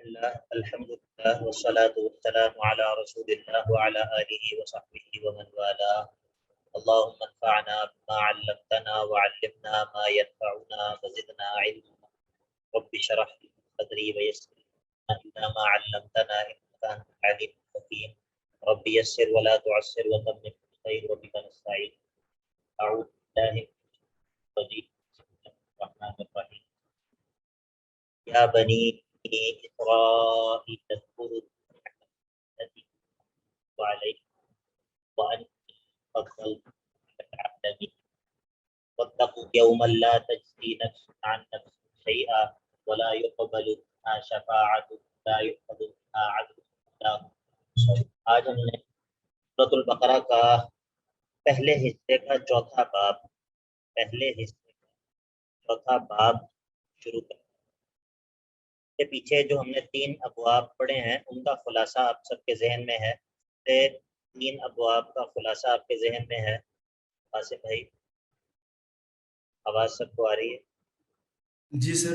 اللہ الحمد للہ والصلاة والسلام علی رسول اللہ وعلی آلہ وصحبہ ومن والاه. اللهم انفعنا بما علمتنا وعلمنا ما ينفعنا وزدنا علما. رب اشرح لي صدري ويسر لي ما علمتنا انك انت العليم الحكيم. رب يسر ولا تعسر وتمم بالخير وبك نستعين. اعوذ بالله من الشيطان الرجيم. بسم الله الرحمن الرحيم. يا بني إسرائيل اذكروا النعمة التي أنعمت عليكم وأني فضلتكم على العالمين. واتقوا يوما لا تجزي نفس عن نفس شيئا ولا يقبل منها شفاعة ولا يؤخذ منها عدل ولا هم ينصرون. آج ہم نے سورۃ البقرہ کا پہلے حصے کا چوتھا باب شروع کر کے پیچھے جو ہم نے 3 ابواب پڑھے ہیں ان کا خلاصہ آپ سب کے ذہن میں ہے. 3 ابواب کا خلاصہ آپ کے ذہن میں ہے. قاسم بھائی آواز سب کو آ رہی ہے؟ جی سر،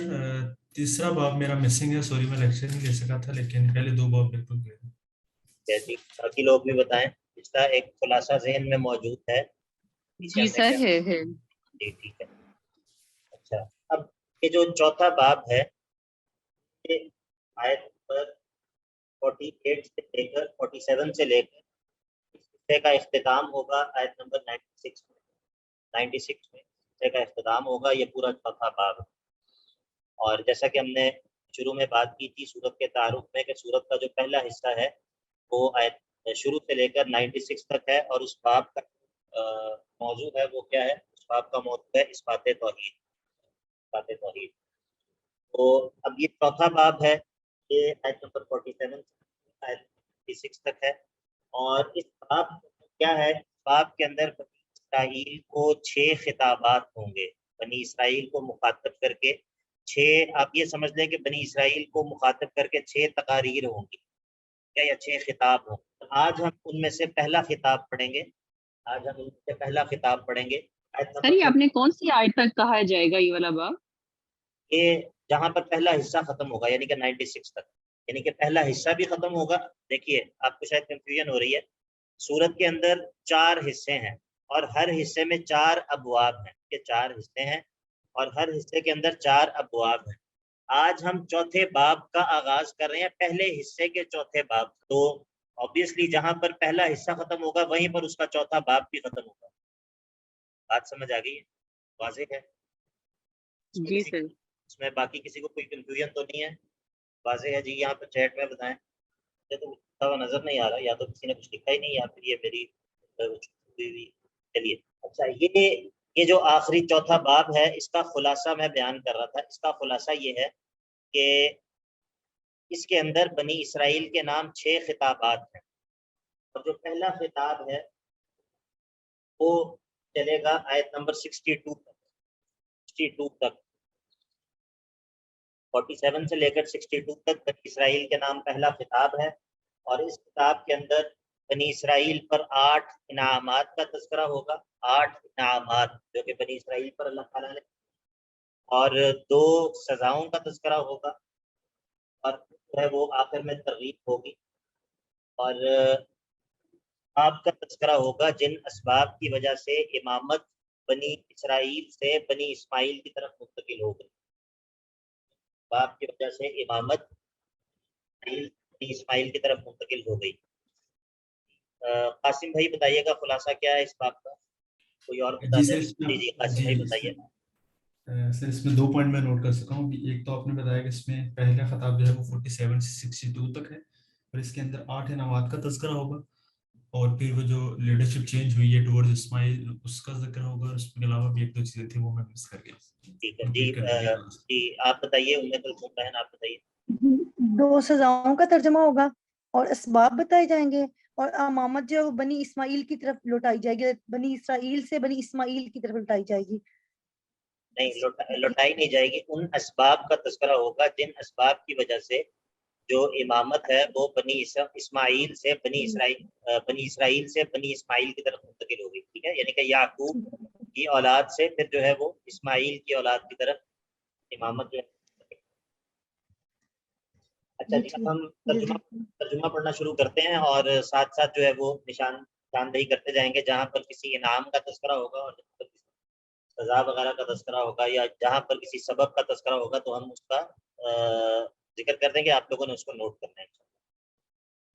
تیسرا باب میرا مسنگ ہے، سوری میں لیکچر نہیں لے سکا تھا، لیکن پہلے 2 باب بالکل کلیئر ہیں. جی باقی لوگ بھی بتائیں اس کا ایک خلاصہ ذہن میں موجود ہے. جی سر ہے. جی ٹھیک ہے. اچھا، اب یہ جو چوتھا باب ہے یہ آیت نمبر 48 سے لے کر 47 سے لے کر اس حصے کا اختتام ہوگا آیت نمبر 96 میں حصے کا اختتام ہوگا. یہ پورا چوتھا باب ہے. اور جیسا کہ ہم نے شروع میں بات کی تھی سورت کے تعارف میں کہ سورت کا جو پہلا حصہ ہے وہ آیت شروع سے لے کر 96 تک ہے، اور اس باب کا موضوع ہے وہ کیا ہے؟ اس باب کا موضوع ہے اثبات توحید. تو اب یہ چوتھا باب ہے، یہ آیت نمبر 47 سے آیت 96 تک ہے. اور اس باب کیا ہے؟ اس باب کے اندر بنی اسرائیل کو 6 خطابات ہوں گے. بنی اسرائیل کو مخاطب کر کے 6، آپ یہ سمجھ لیں کہ بنی اسرائیل کو مخاطب کر کے 6 تقاریر ہوں گی یا 6 خطاب ہوں. آج ہم ان میں سے پہلا خطاب پڑھیں گے. سر یہ آپ نے کون سی آیت تک کہا جائے گا یہ والا باب؟ یہ جہاں پر پہلا حصہ ختم ہوگا یعنی کہ 96 تک، یعنی کہ پہلا حصہ بھی ختم ہوگا. دیکھیے آپ کو شاید کنفیوژن ہو رہی ہے. سورت کے اندر 4 حصے ہیں اور ہر حصے میں 4 ابواب ہیں. یہ 4 حصے ہیں اور ہر حصے کے اندر 4 ابواب ہیں. آج ہم چوتھے باب کا آغاز کر رہے ہیں، پہلے حصے کے چوتھے باب. تو obviously جہاں پر پہلا حصہ ختم ہوگا وہیں پر اس کا چوتھا باب بھی ختم ہوگا. بات سمجھ آ گئی ہے؟ واضح ہے؟ جی سر. اس میں باقی کسی کو کوئی کنفیوژن تو نہیں ہے؟ واضح ہے جی؟ یہاں پہ چیٹ میں بتائیں. مجھے تو لکھا ہوا نظر نہیں آ رہا، یا تو کسی نے کچھ لکھا ہی نہیں یا پھر یہ میری چلیے. اچھا، یہ جو آخری چوتھا باب ہے اس کا خلاصہ میں بیان کر رہا تھا. اس کا خلاصہ یہ ہے کہ اس کے اندر بنی اسرائیل کے نام 6 خطابات ہیں. اور جو پہلا خطاب ہے وہ چلے گا آیت نمبر 62 تک 47 سے لے کر 62 تک بنی اسرائیل کے نام پہلا خطاب ہے. اور اس خطاب کے اندر بنی اسرائیل پر 8 انعامات کا تذکرہ ہوگا. 8 انعامات جو کہ بنی اسرائیل پر اللہ تعالیٰ نے، اور 2 سزاؤں کا تذکرہ ہوگا، اور جو ہے وہ آخر میں ترغیب ہوگی. اور آپ کا تذکرہ ہوگا جن اسباب کی وجہ سے امامت بنی اسرائیل سے بنی اسماعیل کی طرف منتقل ہو گئی. اسباب کی وجہ سے امامت بنی اسماعیل کی طرف منتقل ہو گئی. قاسم بھائی بتائیے گا خلاصہ کیا ہے اس بات کا؟ کوئی اور بتا دیں؟ جی قاسم بھائی بتائیے. سر اس میں 2 پوائنٹ میں نوٹ کر سکا ہوں. ایک تو آپ نے بتایا کہ اس میں پہلا خطاب جو ہے وہ 47 سے 62 تک ہے، اور اس کے اندر 8 انعامات کا تذکرہ ہوگا. اور پھر وہ جو لیڈرشپ چینج ہوئی ہے ٹورڈز اسماعیل اس کا ذکر ہوگا. اور اس کے علاوہ بھی 1-2 چیزیں تھیں وہ میں مس کر گیا. ٹھیک ہے جی آپ بتائیے. بہن آپ بتائیے. 2 سزاؤں کا ترجمہ ہوگا اور اسباب بتائے جائیں گے، اور امامت جو ہے وہ بنی اسماعیل کی طرف لوٹائی جائے گی، بنی اسرائیل سے بنی اسماعیل کی طرف لوٹائی جائے گی. نہیں لوٹائی نہیں جائے گی. ان اسباب کا تذکرہ ہوگا جن اسباب کی وجہ سے جو امامت ہے وہ بنی اسماعیل سے بنی اسرائیل سے بنی اسماعیل کی طرف منتقل ہوگی. ٹھیک ہے، یعنی کہ یعقوب کی اولاد سے پھر جو ہے وہ اسماعیل کی اولاد کی طرف امامت جو ہے. اچھا جی، اب ہم ترجمہ پڑھنا شروع کرتے ہیں اور ساتھ ساتھ جو ہے وہ نشاندہی کرتے جائیں گے. جہاں پر کسی انعام کا تذکرہ ہوگا اور جہاں پر کسی سزا وغیرہ کا تذکرہ ہوگا یا جہاں پر کسی سبب کا تذکرہ ہوگا تو ہم اس کا ذکر کر دیں گے. آپ لوگوں نے اس کو نوٹ کرنا ہے.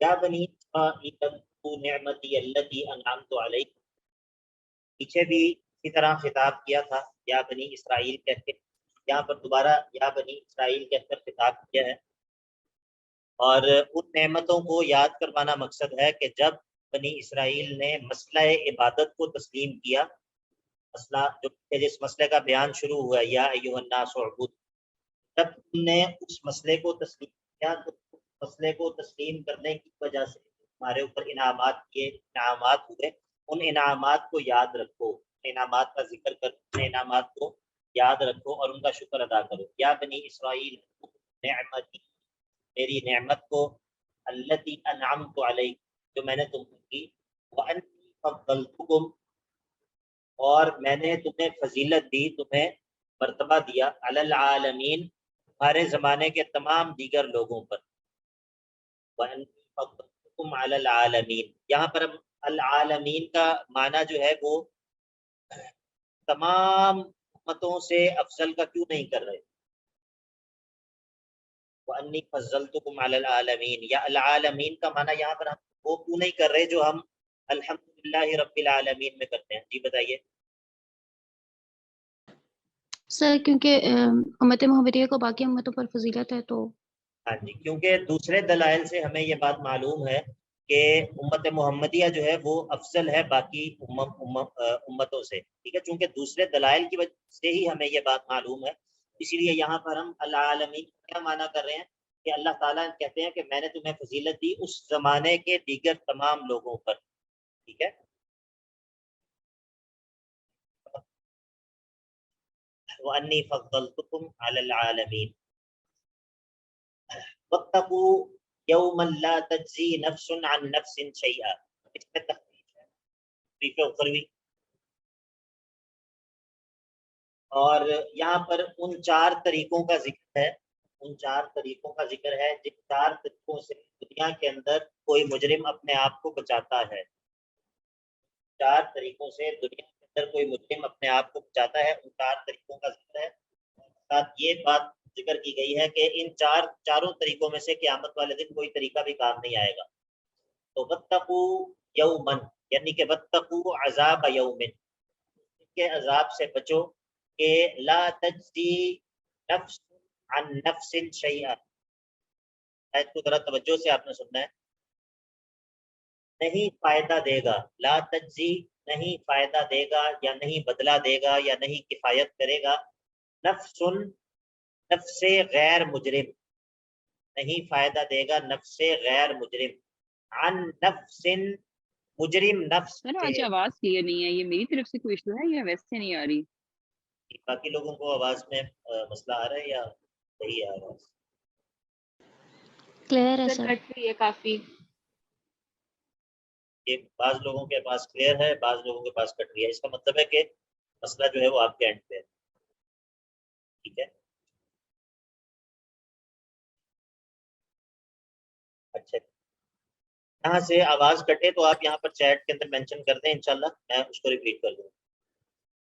یا بنی اسرائیل اذکروا نعمتی التی انعمت علیکم، پیچھے بھی اسی طرح خطاب کیا تھا یا بنی اسرائیل کہہ کے، یہاں پر دوبارہ یا بنی اسرائیل کہہ کر خطاب کیا ہے. اور ان نعمتوں کو یاد کروانا مقصد ہے کہ جب بنی اسرائیل نے مسئلہ عبادت کو تسلیم کیا، مسئلہ جو جس مسئلے کا بیان شروع ہوا یا ایھا الناس اعبدوا، جب تم نے اس مسئلے کو تسلیم کیا تو اس مسئلے کو تسلیم کرنے کی وجہ سے ہمارے اوپر انعامات ہوئے. ان انعامات کو یاد رکھو، انعامات کا ذکر کر، ان انعامات کو یاد رکھو اور ان کا شکر ادا کرو. یا بنی اسرائیل نعمتی، میری نعمت کو، التی انعمت علیکم، جو میں نے تم کو کی، وانی فضلتکم، اور میں نے تمہیں فضیلت دی، تمہیں مرتبہ دیا، علی العالمین، ہمارے زمانے کے تمام دیگر لوگوں پر. وانی فضلتکم علی العالمین، یہاں پر ہم العالمین کا معنی جو ہے وہ تمام امتوں سے افضل کا کیوں نہیں کر رہے؟ وَأَنِّي فَضَّلْتُكُمْ عَلَى الْعَالَمِينَ، یا العالمین کا معنی یہاں پر ہم وہ کیوں نہیں کر رہے جو ہم الحمدللہ رب العالمین میں کرتے ہیں؟ جی بتائیے. سر کیونکہ امت محمدیہ کو باقی امتوں پر فضیلت ہے تو. ہاں جی، کیونکہ دوسرے دلائل سے ہمیں یہ بات معلوم ہے کہ امت محمدیہ جو ہے وہ افضل ہے باقی امتوں سے. ٹھیک ہے، چونکہ دوسرے دلائل کی وجہ سے ہی ہمیں یہ بات معلوم ہے، اسی لیے یہاں پر ہم العالمین کیا معنی کر رہے ہیں کہ اللہ تعالیٰ کہتے ہیں کہ میں نے تمہیں فضیلت دی اس زمانے کے دیگر تمام لوگوں پر. ٹھیک ہے، وَأَنِّي فَضَّلْتُكُمْ عَلَى الْعَالَمِينَ. وَاتَّقُوا يَوْمًا لَا تَجْزِي نَفْسٌ عَن نَفْسٍ شَيْئًا، اس میں تخفیف اخروی. اور یہاں پر ان 4 طریقوں کا ذکر ہے، ان 4 طریقوں کا ذکر ہے جن 4 طریقوں سے دنیا کے اندر کوئی مجرم اپنے آپ کو بچاتا ہے. 4 طریقوں سے دنیا کے اندر کوئی مجرم اپنے آپ کو بچاتا ہے، ان 4 طریقوں کا ذکر ہے. ساتھ یہ بات ذکر کی گئی ہے کہ ان چاروں طریقوں میں سے قیامت والے دن کوئی طریقہ بھی کام نہیں آئے گا. تو واتقوا یومن، یعنی کہ واتقوا عذاب یومن، کے عذاب سے بچو کہ لا تجزی نفس عن نفس شیئا. آیت کو ذرا توجہ سے آپ نے سننا ہے. نہیں فائدہ دے گا، لا تجزی نہیں فائدہ دے گا یا نہیں بدلہ دے گا یا نہیں کفایت کرے گا، نفس نفس غیر مجرم، نہیں فائدہ دے گا نفس غیر مجرم، عن نفس مجرم نفس سر سے. آج آواز کلیئر نہیں ہے، یہ میری طرف سے کوئی ایشو ہے یا ویسے نہیں آ رہی؟ باقی لوگوں کو آواز میں مسئلہ آ رہا ہے یا صحیح ہے آواز؟ کلیئر ہے سر سر. کٹ رہی ہے کافی. یہ بعض لوگوں کے پاس کلیئر ہے، بعض لوگوں کے پاس کٹ رہی ہے. اس کا مطلب ہے کہ مسئلہ جو ہے وہ آپ کے اینڈ پہ ہے. ٹھیک ہے، اچھا، یہاں سے آواز کٹے تو آپ یہاں پر چیٹ کے اندر مینشن کر دیں، انشاءاللہ میں اس کو ریپیٹ کر دوں.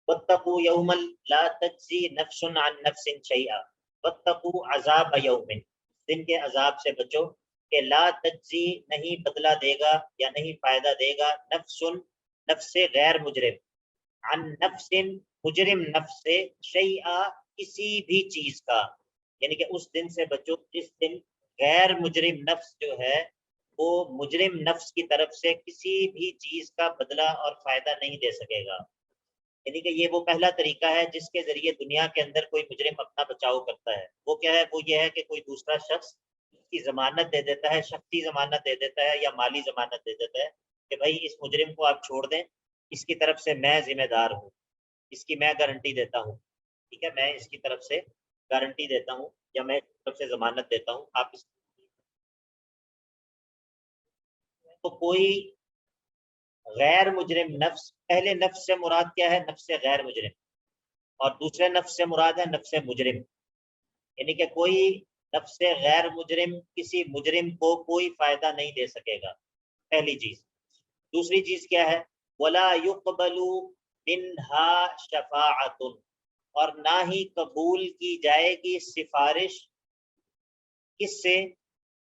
واتقوا یوما لا تجزی نفس عن نفس شیئا، واتقوا عذاب یوم، دن کے عذاب سے بچو کہ لا تجزی نہیں بدلہ دے گا یا نہیں فائدہ دے گا، نفس نفس غیر مجرم، عن نفس مجرم نفس سے، شیئا کسی بھی چیز کا، یعنی کہ اس دن سے بچو جس دن غیر مجرم نفس جو ہے وہ مجرم نفس کی طرف سے کسی بھی چیز کا بدلہ اور فائدہ نہیں دے سکے گا. یعنی کہ یہ وہ پہلا طریقہ ہے جس کے ذریعے دنیا کے اندر کوئی مجرم اپنا بچاؤ کرتا ہے. وہ کیا ہے؟ وہ یہ ہے کہ کوئی دوسرا شخص اس کی ضمانت دے دیتا ہے، شخصی ضمانت دے دیتا ہے یا مالی ضمانت دے دیتا ہے کہ بھائی اس مجرم کو آپ چھوڑ دیں، اس کی طرف سے میں ذمہ دار ہوں، اس کی میں گارنٹی دیتا ہوں. ٹھیک ہے، میں اس کی طرف سے گارنٹی دیتا ہوں یا میں اس کی طرف سے ضمانت دیتا ہوں. آپ اس تو کوئی غیر مجرم نفس، پہلے نفس سے مراد کیا ہے؟ نفس غیر مجرم، اور دوسرے نفس سے مراد ہے نفس مجرم. یعنی کہ کوئی نفس غیر مجرم کسی مجرم کو کوئی فائدہ نہیں دے سکے گا، پہلی چیز۔ دوسری چیز کیا ہے؟ ولا يقبل منها شفاعت، اور نہ ہی قبول کی جائے گی سفارش، کس سے؟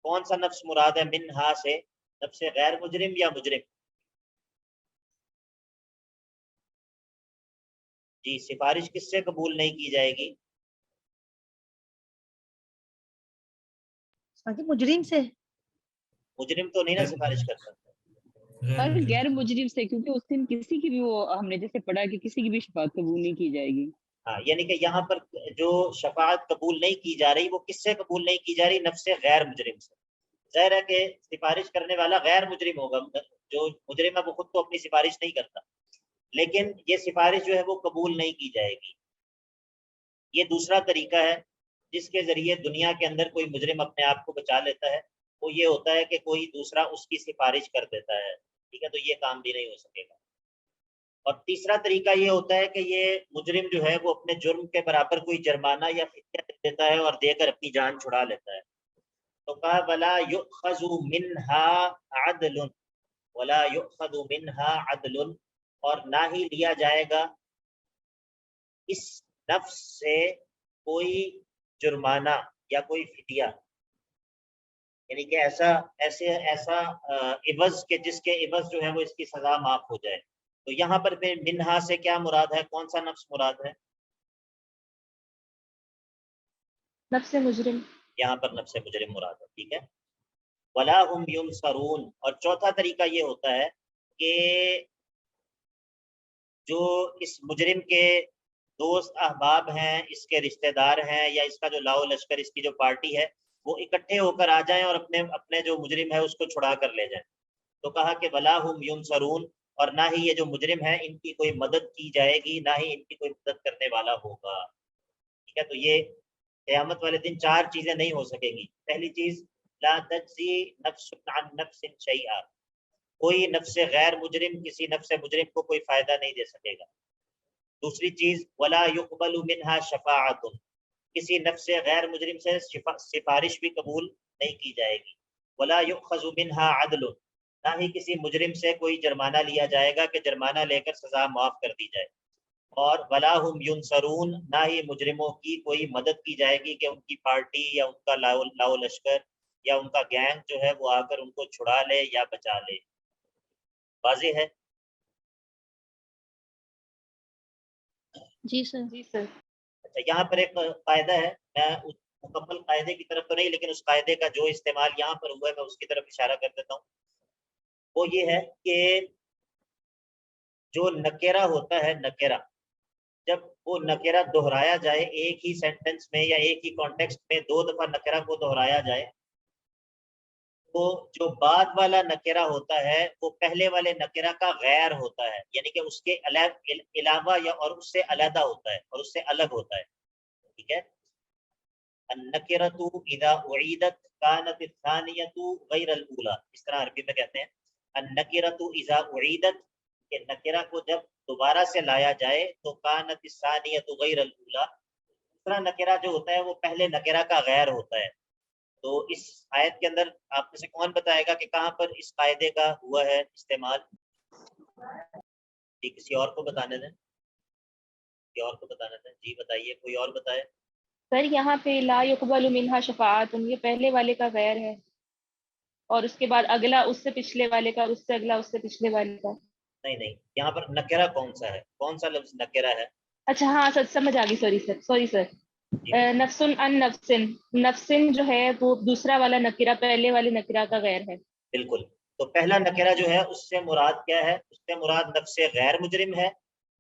کون سا نفس مراد ہے منہا سے؟ نفس غیر مجرم یا مجرم؟ جی، سفارش کس سے قبول نہیں کی جائے گی؟ مجرم سے۔ مجرم تو نہیں نا سفارش کرتا۔ اور مجرم غیر سے۔ مجرم سے، کیونکہ اس دن کسی کی بھی، وہ ہم نے جیسے پڑھا کہ کسی کی بھی شفاعت قبول نہیں کی جائے گی۔ ہاں، یعنی کہ یہاں پر جو شفاعت قبول نہیں کی جا رہی وہ کس سے قبول نہیں کی جا رہی؟ نفس غیر مجرم سے۔ ظاہر ہے کہ سفارش کرنے والا غیر مجرم ہوگا، جو مجرم ہے وہ خود تو اپنی سفارش نہیں کرتا، لیکن یہ سفارش جو ہے وہ قبول نہیں کی جائے گی۔ یہ دوسرا طریقہ ہے جس کے ذریعے دنیا کے اندر کوئی مجرم اپنے آپ کو بچا لیتا ہے، وہ یہ ہوتا ہے کہ کوئی دوسرا اس کی سفارش کر دیتا ہے، ٹھیک ہے، تو یہ کام بھی نہیں ہو سکے گا۔ اور تیسرا طریقہ یہ ہوتا ہے کہ یہ مجرم جو ہے وہ اپنے جرم کے برابر کوئی جرمانہ یا فدیہ دے دیتا ہے اور دے کر اپنی جان چھڑا لیتا ہے۔ تو کہا ولا یؤخذ منها عدل، ولا یؤخذ منها عدل، اور نہ ہی لیا جائے گا اس نفس سے کوئی جرمانہ یا کوئی فدیہ، یعنی کہ ایسا عوض کہ جس کے عوض جو ہے وہ اس کی سزا معاف ہو جائے۔ تو یہاں پر پھر منہا سے کیا مراد ہے؟ کون سا نفس مراد ہے؟ نفس مجرم۔ یہاں پر نفس مجرم مراد ہے، ٹھیک ہے۔ ولا هم ينصرون، اور چوتھا طریقہ یہ ہوتا ہے کہ جو اس مجرم کے دوست احباب ہیں، اس کے رشتہ دار ہیں، یا اس کا جو لاؤ لشکر، اس کی جو پارٹی ہے، وہ اکٹھے ہو کر آ جائیں اور اپنے جو مجرم ہے اس کو چھڑا کر لے جائیں۔ تو کہا کہ ولا هم ينصرون، اور نہ ہی یہ جو مجرم ہیں ان کی کوئی مدد کی جائے گی، نہ ہی ان کی کوئی مدد کرنے والا ہوگا، ٹھیک ہے۔ تو یہ قیامت والے دن چار چیزیں نہیں ہو سکیں گی۔ پہلی چیز، لا تجزی نفس عن نفس شیئا، کوئی نفس غیر مجرم کسی نفس مجرم کو کوئی فائدہ نہیں دے سکے گا۔ دوسری چیز، ولا يقبل منها شفاعت، کسی نفس غیر مجرم سے سفارش بھی قبول نہیں کی جائے گی۔ ولا يؤخذ منها عدل، نہ ہی کسی مجرم سے کوئی جرمانہ لیا جائے گا کہ جرمانہ لے کر سزا معاف کر دی جائے۔ اور ولا هم ينصرون، نہ ہی مجرموں کی کوئی مدد کی جائے گی کہ ان کی پارٹی یا ان کا لاؤ لشکر یا ان کا گینگ جو ہے وہ آ کر ان کو چھڑا لے یا بچا لے۔ واضح ہے؟ جی سر۔ جی سر۔ اچھا، یہاں پر ایک قاعدہ ہے، میں مکمل قاعدے کی طرف تو نہیں، لیکن اس قاعدے کا جو استعمال یہاں پر ہوا ہے میں اس کی طرف اشارہ کر دیتا ہوں۔ وہ یہ ہے کہ جو نکرہ ہوتا ہے، نکرہ جب وہ نکرہ دہرایا جائے ایک ہی سینٹنس میں یا ایک ہی کانٹیکسٹ میں، دو دفعہ نکرہ کو دہرایا جائے، تو جو بعد والا نکرہ ہوتا ہے وہ پہلے والے نکرہ کا غیر ہوتا ہے، یعنی کہ اس کے علاوہ یا اور اس سے علیحدہ ہوتا ہے اور اس سے الگ ہوتا ہے، ٹھیک ہے۔ النکرۃ اذا اعیدت کانت الثانیۃ غیر الاولی، اس طرح عربی میں کہتے ہیں النکرۃ اذا اعیدت، کہ نکرہ کو جب دوبارہ سے لایا جائے تو کانت الثانیۃ غیر الاولی، دوسرا نکرہ جو ہوتا ہے وہ پہلے نکرہ کا غیر ہوتا ہے۔ تو اس آیت کے اندر آپ میں سے کون بتائے گا کہ کہاں پر اس قاعدے کا ہوا ہے استعمال؟ جی، کسی اور کو بتانے دیں، کسی اور کو بتانے دیں، جی بتائیے، کوئی اور بتائے۔ سر یہاں پہ لا یقبل منہا شفاعت، یہ پہلے والے کا غیر ہے، اور اس کے بعد اگلا اس سے پچھلے والے کا، اس سے اگلا اس سے پچھلے والے کا۔ نہیں، یہاں پر نکرہ کون سا ہے؟ کون سا لفظ نکرہ ہے؟ اچھا ہاں سر، سمجھ آ گئی، سوری سر۔ جی نفسن ان نفسن، نفسن جو ہے وہ دوسرا والا نکرہ پہلے والے نکرہ کا غیر ہے۔ بالکل، تو پہلا نکرہ جو ہے اس سے مراد کیا ہے؟ اس سے مراد نفس غیر مجرم ہے،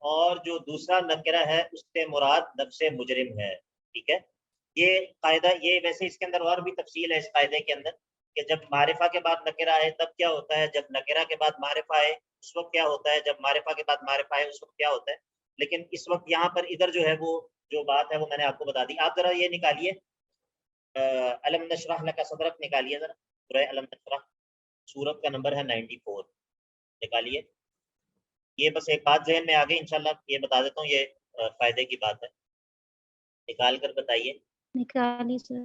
اور جو دوسرا نکرہ ہے اس سے مراد نفس مجرم ہے، ٹھیک ہے۔ یہ قاعدہ، یہ ویسے اس کے اندر اور بھی تفصیل ہے اس قاعدے کے اندر، کہ جب معرفہ کے بعد نکرہ آئے تب کیا ہوتا ہے، جب نکرہ کے بعد معرفہ آئے اس وقت کیا ہوتا ہے، جب معرفہ کے بعد معرفہ آئے اس وقت کیا ہوتا ہے۔ لیکن اس وقت یہاں پر ادھر جو ہے وہ جو بات ہے وہ میں نے آپ کو بتا دی۔ آپ ذرا یہ نکالیے الم نشرح لک صدرک، نکالیے ذرا سورہ الم نشرح، سورت کا نمبر ہے 94، نکالیے۔ یہ بس ایک بات ذہن میں آ گئی، انشاءاللہ یہ بتا دیتا ہوں، یہ فائدے کی بات ہے، نکال کر بتائیے۔ نکالی سر۔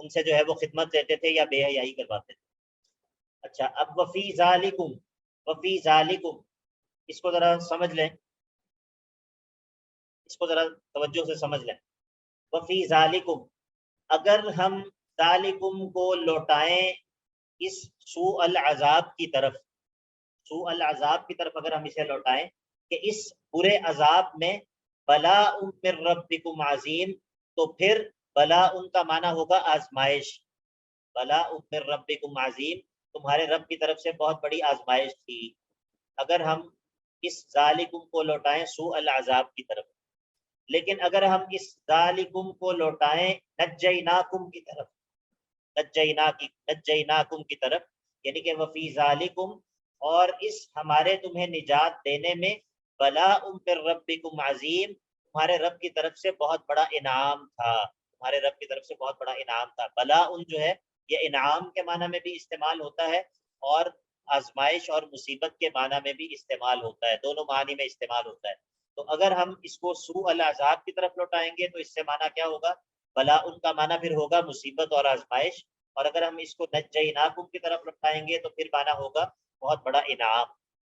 ان سے جو ہے وہ خدمت لیتے تھے یا بے حیائی کرواتے تھے. اچھا اب وفی ذالکم اس کو ذرا سمجھ لیں, اس کو ذرا توجہ سے سمجھ لیں. وفی ذالکم, اگر ہم ذالکم کو لوٹائیں اس سوء العذاب کی طرف, سوء العذاب کی طرف اگر ہم اسے لوٹائیں کہ اس برے عذاب میں بلاء من ربکم عظیم, تو پھر بلاء ان کا معنی ہوگا آزمائش. بلاء من ربکم عظیم, تمہارے رب کی طرف سے بہت بڑی آزمائش تھی. اگر ہم اس ذالکم کو لوٹائیں سوء العذاب کی طرف, لیکن اگر ہم اس ذالکم کو لوٹائیں نجیناکم کی طرف, نجیناکم کی طرف, یعنی کہ وفی ذالکم, اور اس ہمارے تمہیں نجات دینے میں بلاء من ربکم عظیم, تمہارے رب کی طرف سے بہت بڑا انعام تھا, تمہارے رب کی طرف سے بہت بڑا انعام تھا. بلاء جو ہے یہ انعام کے معنی میں بھی استعمال ہوتا ہے اور آزمائش اور مصیبت کے معنی میں بھی استعمال ہوتا ہے, دونوں معنی میں استعمال ہوتا ہے. تو اگر ہم اس کو سوء العذاب کی طرف لوٹائیں گے تو اس سے معنی کیا ہوگا, بلا ان کا معنی پھر ہوگا مصیبت اور آزمائش, اور اگر ہم اس کو نجیناکم کی طرف لوٹائیں گے تو پھر معنی ہوگا بہت بڑا انعام.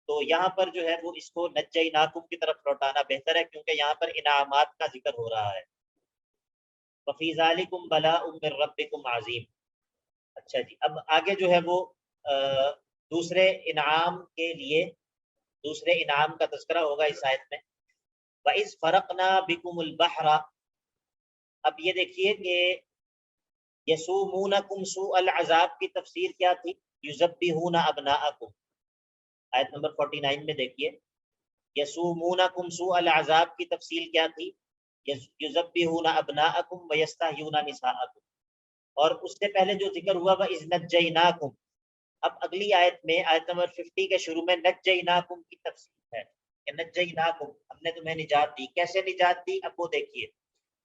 تو یہاں پر جو ہے وہ اس کو نجیناکم کی طرف لوٹانا بہتر ہے, کیونکہ یہاں پر انعامات کا ذکر ہو رہا ہے. وفی ذالکم بلاء من ربکم عظیم. اچھا جی, اب آگے جو ہے وہ دوسرے انعام کے لیے دوسرے انعام کا تذکرہ ہوگا اس آیت میں. وَإِذْ فَرَقْنَا بِكُمُ الْبَحْرَ, اب یہ دیکھیے کہ یسومونکم سوء العذاب کی تفسیر کیا تھی, یذبحون ابناءکم. آیت نمبر 49 میں دیکھیے یسومونکم سوء العذاب کی تفصیل کیا تھی, یذبحون ابناءکم ویستحیون نساءکم. اور اس سے پہلے جو ذکر ہوا وَإِذْ نَجَّيْنَاكُمْ, اب اگلی آیت میں آیت نمبر 50 کے شروع میں نجیناکم کی تفصیل ہے کہ نجیناکم, ہم نے تمہیں نجات دی. کیسے نجات دی, اب وہ دیکھیے.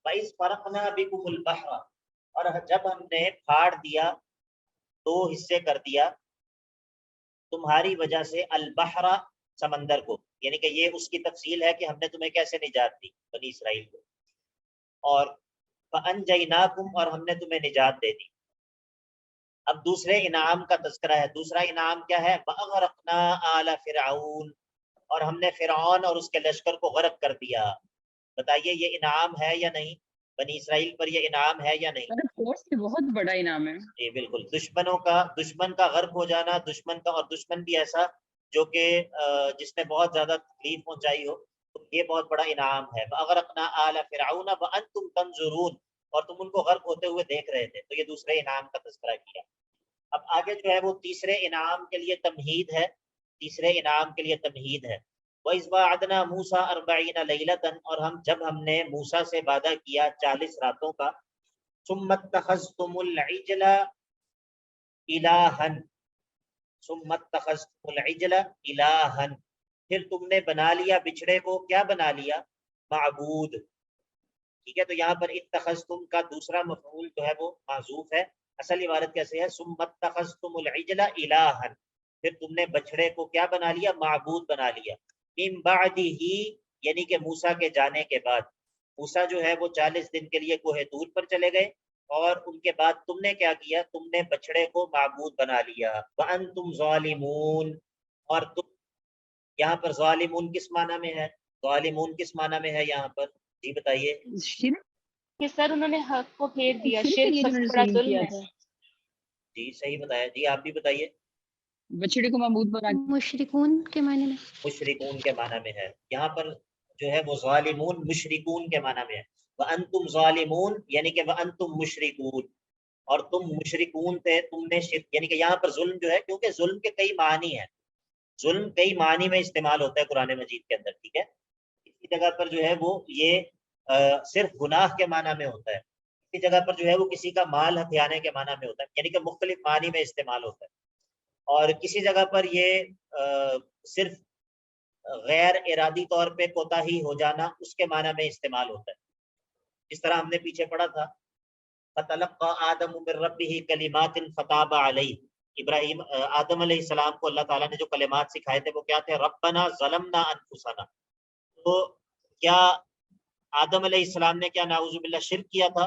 وَإِذْ فَرَقْنَا بِكُمُ الْبَحْرَ, اور جب ہم نے پھاڑ دیا, دو حصے کر دیا تمہاری وجہ سے, البحر سمندر کو, یعنی کہ یہ اس کی تفصیل ہے کہ ہم نے تمہیں کیسے نجات دی بنی اسرائیل کو. اور فَأَنْجَيْنَاكُمْ, اور ہم نے تمہیں نجات دے دی. اب دوسرے انعام کا تذکرہ ہے. دوسرا انعام کیا ہے, وَأَغْرَقْنَا آلَ فِرْعَوْنَ, اور ہم نے فرعون اور اس کے لشکر کو غرق کر دیا. بتائیے یہ انعام ہے یا نہیں, بنی اسرائیل پر یہ انعام ہے یا نہیں؟ بہت بڑا انعام ہے. جی بالکل, دشمن کا غرق ہو جانا, دشمن کا, اور دشمن بھی ایسا جو کہ جس نے بہت زیادہ تکلیف پہنچائی ہو, تو یہ بہت بڑا انعام ہے. وَأَغْرَقْنَا آلَ فِرْعَوْنَ وَأَنْتُمْ تَنْظُرُونَ, اور تم ان کو غرق ہوتے ہوئے دیکھ رہے تھے. تو یہ دوسرے انعام کا تذکرہ کیا. اب آگے جو ہے وہ تیسرے انعام کے لیے تمہید ہے, تیسرے انعام کے لیے تمہید ہے. وَإِذْ وَعَدْنَا مُوسَىٰ 40 لَيْلَةً, اور جب ہم نے موسیٰ سے وعدہ کیا 40 راتوں کا. ثُمَّ اتَّخَذْتُمُ الْعِجْلَ إِلَٰهًا, ثُمَّ اتَّخَذْتُمُ الْعِجْلَ إِلَٰهًا, پھر تم نے بنا لیا بچھڑے کو, کیا بنا لیا, معبود. ٹھیک ہے, تو یہاں پر اتخذتم کا دوسرا مفعول جو ہے وہ معذوف ہے. اصل عبارت کیسے ہے, ثم اتخذتم العجل الہا, پھر تم نے بچھڑے کو کیا بنا لیا, معبود بنا لیا. من بعدہ, یعنی کہ موسیٰ کے جانے کے بعد. موسیٰ جو ہے وہ 40 دن کے لیے کوہ طور پر چلے گئے, اور ان کے بعد تم نے کیا کیا, تم نے بچھڑے کو معبود بنا لیا. وانتم ظالمون, اور تم, یہاں پر ظالمون کس معنی میں ہے, ظالمون کس معنی میں ہے یہاں پر, جی بتائیے. کہ سر انہوں نے حق کو پھیر دیا, شرک شرک یہ سب جنہوں نے سے بڑا ظلم ظلم کیا ہے. تھا, جی صحیح بتایا. جی آپ بھی بتائیے. بچڑے کو معبود بنا کے. مشرکون کے معنی میں, مشرکون کے معنی میں ہے. یہاں پر جو ہے وہ ظالمون مشرکون کے معنی میں ہے. وَأَنْتُمْ ظَالِمُونَ, یعنی کہ وَأَنْتُمْ مُشْرِكُونَ, اور تم مشرکون تھے, تم نے شرک, یعنی کہ یہاں پر ظلم جو ہے, کیونکہ ظلم کے کئی معنی ہیں, ظلم کئی معنی میں استعمال ہوتا ہے قرآن مجید کے اندر. ٹھیک ہے, اسی جگہ پر جو ہے وہ یہ صرف گناہ کے معنی میں ہوتا ہے, اسی جگہ پر جو ہے وہ کسی کا مال ہتھیانے کے معنی میں ہوتا ہے, یعنی کہ مختلف معنی میں استعمال ہوتا ہے. اور کسی جگہ پر یہ صرف غیر ارادی طور پہ کوتاہی ہو جانا, اس کے معنی میں استعمال ہوتا ہے. جس طرح ہم نے پیچھے پڑھا تھا, فَتَلَقَّىٰ آدَمُ مِن رَّبِّهِ كَلِمَاتٍ فَتَابَ عَلَيْهِ, ابراہیم آدم علیہ السلام کو اللہ تعالیٰ نے جو کلمات سکھائے تھے وہ کیا تھے, رَبَّنَا ظَلَمْنَا أَنفُسَنَا. تو کیا آدم علیہ السلام نے کیا نعوذ باللہ شرک کیا تھا؟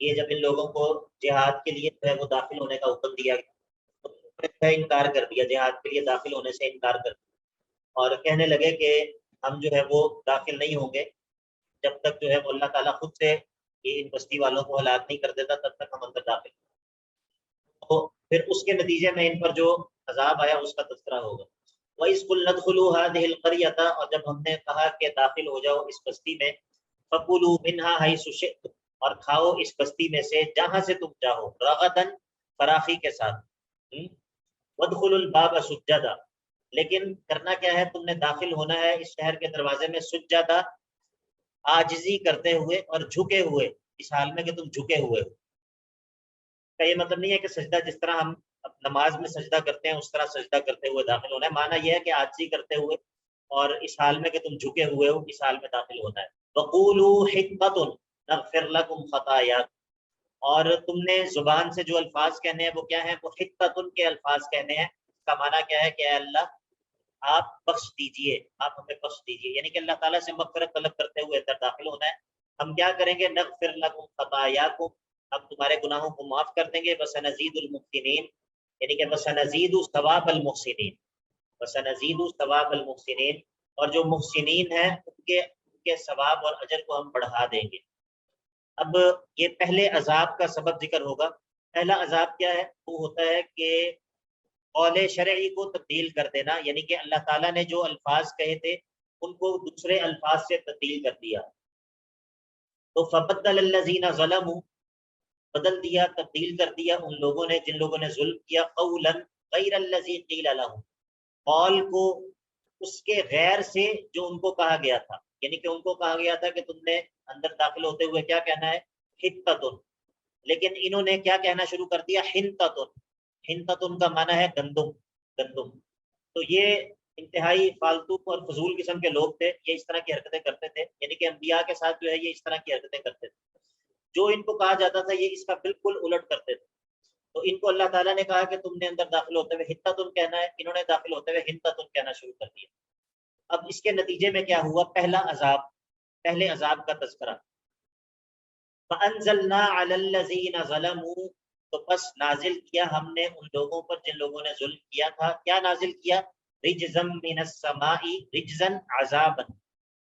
یہ جب ان لوگوں کو جہاد کے لیے جو ہے وہ داخل ہونے کا حکم دیا گیا تو انکار کر دیا، جہاد کے لیے داخل ہونے سے انکار کر دیا اور کہنے لگے کہ ہم جو ہے وہ داخل نہیں ہوں گے جب تک جو ہے وہ اللہ تعالیٰ خود سے ان بستی والوں کو ہلاک نہیں کر دیتا تب تک ہم اندر داخل. تو پھر اس کے نتیجے میں ان پر جو عذاب آیا اس کا تذکرہ ہوگا. وَإِذْ قُلْنَا ادْخُلُوا هَٰذِهِ الْقَرْيَةَ، اور جب ہم نے کہا کہ داخل ہو جاؤ اس بستی میں، فَكُلُوا مِنْهَا حَيْثُ شِئْتُمْ، اور کھاؤ اس بستی میں سے جہاں سے تم چاہو، رغداً فراخی کے ساتھ، وَادْخُلُوا الْبَابَ سُجَّدًا، لیکن کرنا کیا ہے، تم نے داخل ہونا ہے اس شہر کے دروازے میں سجدہ، عاجزی کرتے ہوئے اور جھکے ہوئے، اس حال میں کہ تم جھکے ہوئے ہو. کا یہ مطلب نہیں ہے کہ سجدہ جس طرح ہم نماز میں سجدہ کرتے ہیں اس طرح سجدہ کرتے ہوئے داخل ہونا ہے، معنی یہ ہے کہ عاجزی کرتے ہوئے اور اس حال میں کہ تم جھکے ہوئے ہو، اس حال میں داخل ہونا ہے. وَقُولُوا حِطَّةٌ نَغْفِرْ لَكُمْ خَطَايَاكُمْ، اور تم نے زبان سے جو الفاظ کہنے ہیں وہ کیا ہیں، وہ حِطَّةٌ کے الفاظ کہنے ہیں. اس کا معنی کیا ہے کہ اے اللہ آپ بخش دیجئے، آپ ہمیں بخش دیجئے، یعنی کہ اللہ تعالیٰ سے مغفرت طلب کرتے ہوئے اندر داخل ہونا ہے. ہم کیا کریں گے، نغفر لکم خطایاکم، ہم تمہارے گناہوں کو معاف کر دیں گے، وسنزید المحسنین، یعنی کہ وسنزید ثواب المحسنین، وسنزید ثواب المحسنین، اور جو محسنین ہیں ان کے ثواب اور اجر کو ہم بڑھا دیں گے. اب یہ پہلے عذاب کا سبب ذکر ہوگا. پہلا عذاب کیا ہے، وہ ہوتا ہے کہ قول شرعی کو تبدیل کر دینا، یعنی کہ اللہ تعالیٰ نے جو الفاظ کہے تھے ان کو دوسرے الفاظ سے تبدیل کر دیا. تو فبدل الذین ظلموا، بدل دیا، تبدیل کر دیا ان لوگوں نے جن لوگوں نے ظلم کیا، قولا غیر الذی قیل لهم، قول کو اس کے غیر سے جو ان کو کہا گیا تھا، یعنی کہ ان کو کہا گیا تھا کہ تم نے اندر داخل ہوتے ہوئے کیا کہنا ہے، حطۃ، لیکن انہوں نے کیا کہنا شروع کر دیا، حنطۃ. حنطۃ کا معنی ہے گندم، گندم. تو یہ انتہائی فالتو اور فضول قسم کے لوگ تھے، یہ اس طرح کی حرکتیں کرتے تھے، یعنی کہ انبیاء کے ساتھ جو ہے یہ اس طرح کی حرکتیں کرتے تھے. جو ان کو کہا جاتا تھا یہ اس کا بالکل الٹ کرتے تھے. تو ان کو اللہ تعالیٰ نے کہا کہ تم نے اندر داخل ہوتے ہوئے حطۃ کہنا ہے، انہوں نے داخل ہوتے ہوئے حنطۃ کہنا شروع کر دیا. اب اس کے نتیجے میں کیا ہوا، پہلا عذاب، پہلے عذاب کا تذکرہ. فَأَنزَلْنَا عَلَى الَّذِينَ ظَلَمُوا، تو پس نازل کیا ہم نے ان لوگوں پر جن لوگوں نے ظلم کیا تھا. کیا نازل کیا، رجزم من السماء، رجزن عذابا،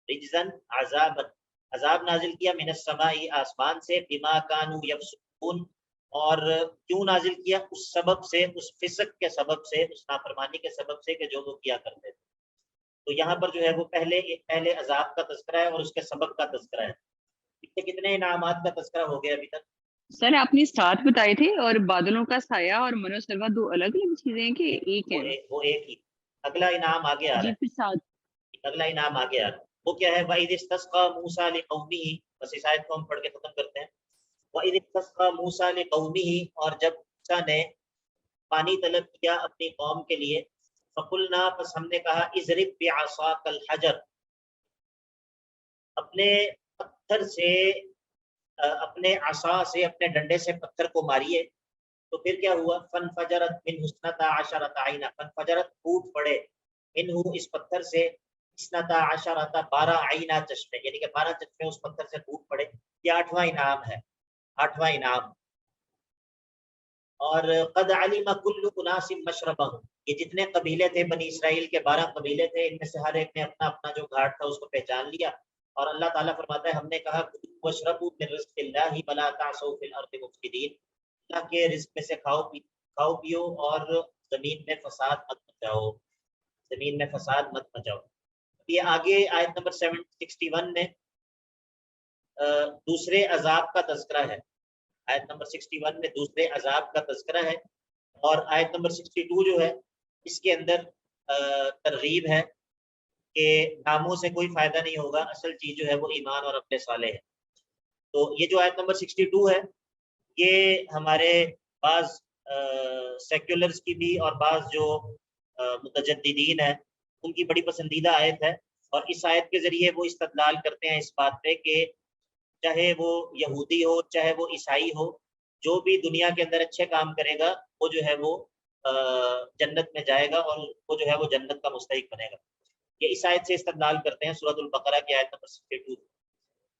رجزن عذابا، عذاب نازل کیا من السماء آسمان سے، بما كانوا يفسقون، اور کیوں نازل کیا، اس سبب سے، اس فسق کے سبب سے، اس نافرمانی کے سبب سے کہ جو وہ کیا کرتے تھے. تو یہاں پر جو ہے وہ پہلے عذاب کا تذکرہ ہے اور اس کے سبب کا تذکرہ ہے. کتنے انعامات کا تذکرہ ہو گیا ابھی تک؟ سر آپ نے ساتھ بتائے تھے، اور بادلوں کا سایہ اور من و سلوہ دو الگ الگ چیزیں ہیں کہ ایک ہیں؟ وہ ایک ہی. اگلا انعام آگے آ رہا جی ہے، پھر ساتھ اگلا انعام آگے آ رہا ہے. وہ کیا ہے، وَإِذِ اسْتَسْقَىٰ مُوسَىٰ لِقَوْمِهِ، بس اس آیت کو ہم پڑھ کے ختم کرتے ہیں. وَإِذِ اسْتَسْقَىٰ مُوسَىٰ لِقَوْمِهِ، اور جب موسیٰ نے پانی طلب کیا اپنی قوم کے لیے، فَقُلْنَا، پس ہم نے کہا، اضرب بعصاک الحجر، اپنے پتھر سے، اپنے عصا سے، اپنے ڈنڈے سے پتھر کو ماریے. تو پھر کیا ہوا، فَانْفَجَرَتْ مِنْهُ اثْنَتَا عَشَرَةَ عَيْنًا، فَانْفَجَرَتْ پھوٹ پڑے، مِنْهُ اس پتھر سے، اثْنَتَا عَشَرَةَ 12 عَيْنًا چشمے، یعنی کہ 12 چشمے اس پتھر سے پھوٹ پڑے. یہ 8واں انعام ہے، 8واں انعام. اور قد علم كل اناس مشربهم، یہ جتنے قبیلے تھے بنی اسرائیل کے 12 قبیلے تھے، ان میں سے ہر ایک نے اپنا اپنا جو گھاٹ تھا اس کو پہچان لیا. اور اللہ تعالیٰ فرماتا ہے ہم نے کہا واشربوا من رزق اللہ ولا تعثوا في الارض مفسدين، اللہ کے رزق میں سے کھاؤ پیو اور زمین میں فساد مت مچاؤ، زمین میں فساد مت مچاؤ. یہ آگے آیت نمبر 61 میں دوسرے عذاب کا تذکرہ ہے. آیت نمبر 61 میں دوسرے عذاب کا تذکرہ ہے، اور آیت نمبر 62 جو ہے اس کے اندر ترغیب ہے کہ ناموں سے کوئی فائدہ نہیں ہوگا، اصل چیز جو ہے وہ ایمان اور عمل صالح ہے. تو یہ جو آیت نمبر 62 ہے یہ ہمارے بعض سیکولرز کی بھی اور بعض جو متجددین ہیں ان کی بڑی پسندیدہ آیت ہے، اور اس آیت کے ذریعے وہ استدلال کرتے ہیں اس بات پہ کہ چاہے وہ یہودی ہو چاہے وہ عیسائی ہو، جو بھی دنیا کے اندر اچھے کام کرے گا وہ جو ہے وہ جنت میں جائے گا، اور وہ جو ہے وہ جنت کا مستحق بنے گا. یہ اس آیت سے استدلال کرتے ہیں، سورۃ البقرہ کی آیت نمبر 62.